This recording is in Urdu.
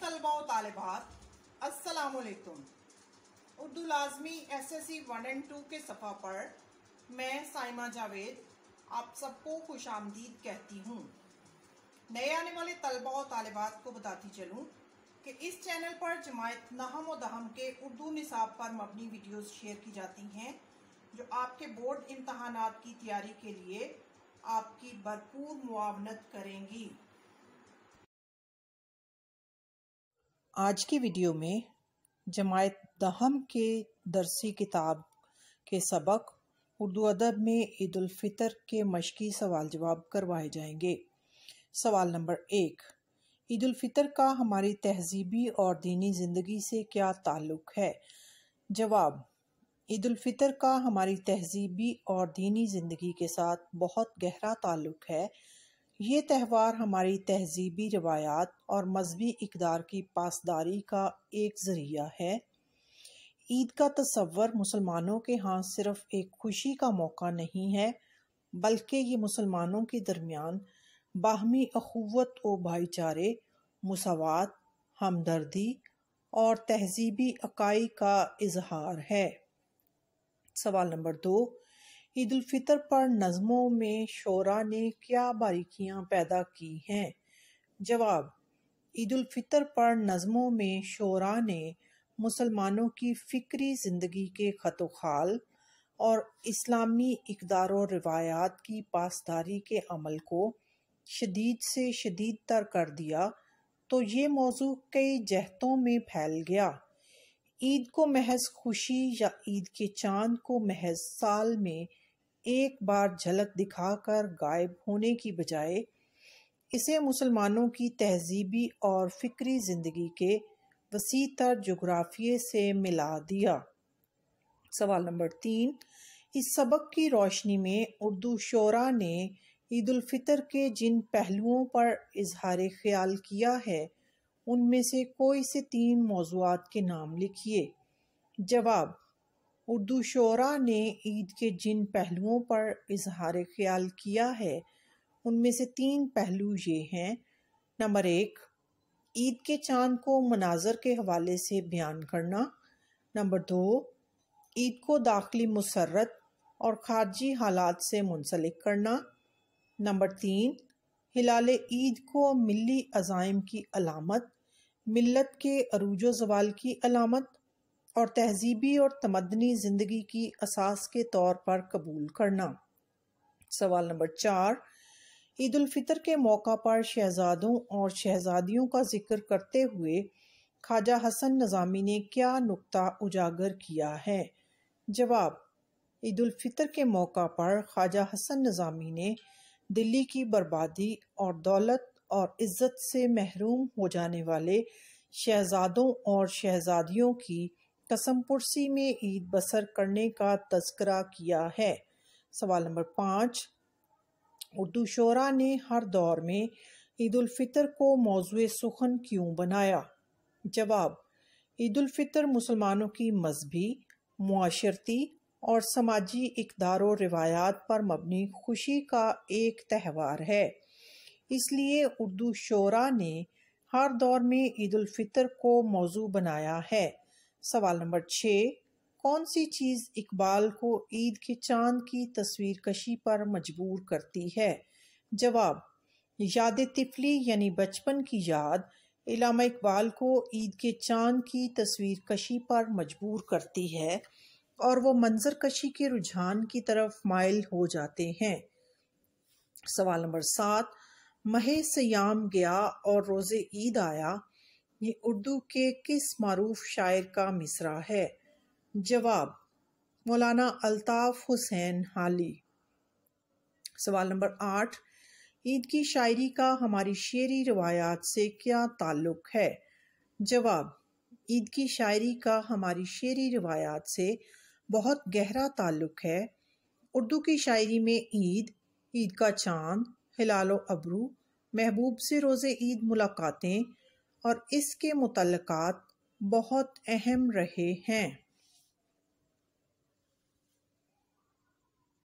طلبہ و طالبات السلام علیکم۔ اردو لازمی SSC 1 اور 2 کے صفحہ پر میں سائمہ جاوید آپ سب کو خوش آمدید کہتی ہوں۔ نئے آنے والے طلبہ و طالبات کو بتاتی چلوں کہ اس چینل پر جماعت نحم و دہم کے اردو نصاب پر مبنی ویڈیوز شیئر کی جاتی ہیں جو آپ کے بورڈ امتحانات کی تیاری کے لیے آپ کی بھرپور معاونت کریں گی۔ آج کی ویڈیو میں جماعت دہم کے درسی کتاب کے سبق اردو ادب میں عید الفطر کے مشقی سوال جواب کروائے جائیں گے۔ سوال نمبر 1، عید الفطر کا ہماری تہذیبی اور دینی زندگی سے کیا تعلق ہے؟ جواب، عید الفطر کا ہماری تہذیبی اور دینی زندگی کے ساتھ بہت گہرا تعلق ہے۔ یہ تہوار ہماری تہذیبی روایات اور مذہبی اقدار کی پاسداری کا ایک ذریعہ ہے۔ عید کا تصور مسلمانوں کے ہاں صرف ایک خوشی کا موقع نہیں ہے، بلکہ یہ مسلمانوں کے درمیان باہمی اخوت و بھائی چارے، مساوات، ہمدردی اور تہذیبی اکائی کا اظہار ہے۔ سوال نمبر 2، عید الفطر پر نظموں میں شعراء نے کیا باریکیاں پیدا کی ہیں؟ جواب، عید الفطر پر نظموں میں شعراء نے مسلمانوں کی فکری زندگی کے خط و خال اور اسلامی اقدار و روایات کی پاسداری کے عمل کو شدید سے شدید تر کر دیا تو یہ موضوع کئی جہتوں میں پھیل گیا۔ عید کو محض خوشی یا عید کے چاند کو محض سال میں ایک بار جھلک دکھا کر غائب ہونے کی بجائے اسے مسلمانوں کی تہذیبی اور فکری زندگی کے وسیع تر جغرافیے سے ملا دیا۔ سوال نمبر 3، اس سبق کی روشنی میں اردو شعراء نے عید الفطر کے جن پہلوؤں پر اظہار خیال کیا ہے ان میں سے کوئی سے 3 موضوعات کے نام لکھیے۔ جواب، اردو شعراء نے عید کے جن پہلوؤں پر اظہار خیال کیا ہے ان میں سے 3 پہلو یہ ہیں۔ نمبر 1، عید کے چاند کو مناظر کے حوالے سے بیان کرنا۔ نمبر 2، عید کو داخلی مسرت اور خارجی حالات سے منسلک کرنا۔ نمبر 3، ہلال عید کو ملی عزائم کی علامت، ملت کے عروج و زوال کی علامت اور تہذیبی اور تمدنی زندگی کی اساس کے طور پر قبول کرنا۔ سوال نمبر 4، عید الفطر کے موقع پر شہزادوں اور شہزادیوں کا ذکر کرتے ہوئے خواجہ حسن نظامی نے کیا نکتہ اجاگر کیا ہے؟ جواب، عید الفطر کے موقع پر خواجہ حسن نظامی نے دلی کی بربادی اور دولت اور عزت سے محروم ہو جانے والے شہزادوں اور شہزادیوں کی قسم پرسی میں عید بسر کرنے کا تذکرہ کیا ہے۔ سوال نمبر 5، اردو شعراء نے ہر دور میں عید الفطر کو موضوع سخن کیوں بنایا؟ جواب، عید الفطر مسلمانوں کی مذہبی، معاشرتی اور سماجی اقدار و روایات پر مبنی خوشی کا ایک تہوار ہے، اس لیے اردو شعراء نے ہر دور میں عید الفطر کو موضوع بنایا ہے۔ سوال نمبر 6، کون سی چیز اقبال کو عید کے چاند کی تصویر کشی پر مجبور کرتی ہے؟ جواب، یاد طفلی یعنی بچپن کی یاد علامہ اقبال کو عید کے چاند کی تصویر کشی پر مجبور کرتی ہے اور وہ منظر کشی کے رجحان کی طرف مائل ہو جاتے ہیں۔ سوال نمبر 7، ماہ سیام گیا اور روز عید آیا، یہ اردو کے کس معروف شاعر کا مصرع ہے؟ جواب، مولانا الطاف حسین حالی۔ سوال نمبر 8، عید کی شاعری کا ہماری شعری روایات سے کیا تعلق ہے؟ جواب، عید کی شاعری کا ہماری شعری روایات سے بہت گہرا تعلق ہے۔ اردو کی شاعری میں عید، عید کا چاند، ہلال و ابرو، محبوب سے روز عید ملاقاتیں اور اس کے متعلقات بہت اہم رہے ہیں۔